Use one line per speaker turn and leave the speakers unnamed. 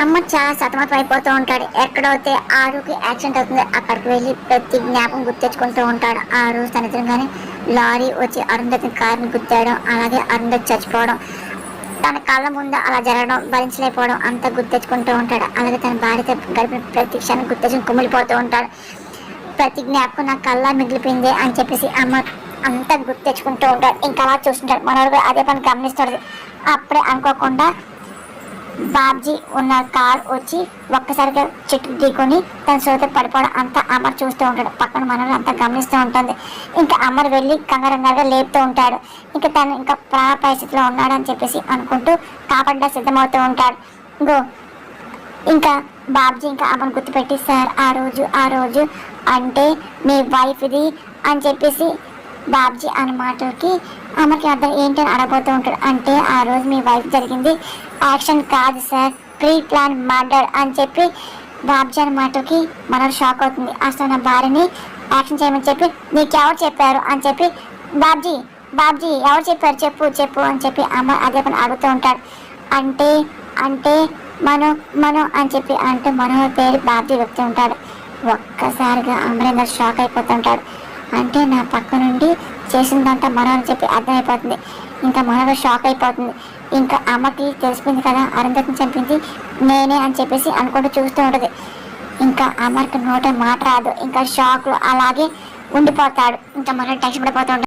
అమ్మ చాలా సతమతం అయిపోతూ ఉంటాడు. ఎక్కడైతే ఆరుకి యాక్సిడెంట్ అవుతుంది అక్కడికి వెళ్ళి ప్రతి జ్ఞాపకం గుర్తెచ్చుకుంటూ ఉంటాడు. ఆ రోజు తన ఎదురుగానే లారీ వచ్చి అరుంధతి కారుని గుద్దేయడం, అలాగే అరుంధతి చచ్చిపోవడం, తన కళ్ళ ముందు అలా జరగడం భరించలేకపోవడం అంతా గుర్తెచ్చుకుంటూ ఉంటాడు. అలాగే తన భార్యతో గడిపిన ప్రతి క్షణం గుర్తెచ్చుకుని కుమిలిపోతూ ఉంటాడు. ప్రతి జ్ఞాపకం నా కళ్ళ మిగిలిపోయింది అని చెప్పేసి అమ్మ అంతా గుర్తెచ్చుకుంటూ ఉంటాడు. ఇంకా అలా చూస్తుంటాడు. మనోడు అదే పని గమనిస్తాడు. అప్పుడే అనుకోకుండా బాబ్జీ ఉన్న కార్ వచ్చి ఒక్కసారిగా చెట్టు ఢీకొని తన సోదరు పడిపోవడం అంతా అమర్ చూస్తూ ఉంటాడు. పక్కన మనల్ని అంతా గమనిస్తూ ఉంటుంది. ఇంకా అమర్ వెళ్ళి కంగారంగా లేపుతూ ఉంటాడు. ఇంకా తను ఇంకా ప్రాణ పరిస్థితిలో ఉన్నాడని చెప్పేసి అనుకుంటూ కాపాడ సిద్ధమవుతూ ఉంటాడు. ఇంకో ఇంకా బాబ్జీ ఇంకా అమ్మను గుర్తుపెట్టి, సార్ ఆ రోజు అంటే మీ వైఫ్ది అని చెప్పేసి బాబ్జీ అన్న మాటలకి అమ్మకి అర్థం ఏంటని అడగబోతూ ఉంటాడు. అంటే ఆ రోజు మీ వైఫ్ జరిగింది యాక్షన్ కాదు సార్, ప్రీ ప్లాన్ మర్డర్ అని చెప్పి బాబ్జీ అన్న మాటలకి మనం షాక్ అవుతుంది. అసలు నా భార్యని యాక్షన్ చేయమని చెప్పి నీకెవరు చెప్పారు అని చెప్పి బాబ్జీ ఎవరు చెప్పారు చెప్పు అని చెప్పి అమ్మ అదే పని అడుగుతూ ఉంటాడు. అంటే అంటే మనం అని చెప్పి అంటే మనోహర్ పేరు బాబ్జీ చెప్తూ ఉంటాడు. ఒక్కసారిగా అమరేందర్ షాక్ అయిపోతుంటాడు. అంటే నా పక్క నుండి చేసిందంతా మనం అని చెప్పి అర్థమైపోతుంది. ఇంకా మనోహర్ షాక్ అయిపోతుంది. ఇంకా అమ్మకి తెలిసిపోయింది కదా అరుంధతిని చంపింది నేనే అని చెప్పేసి అనుకుంటూ చూస్తూ ఉంటుంది. ఇంకా అమర్కి నోట మాట రాదు. ఇంకా షాక్లో అలాగే ఉండిపోతాడు. ఇంకా మనోహర్ టెన్షన్ పడిపోతూ ఉంటాడు.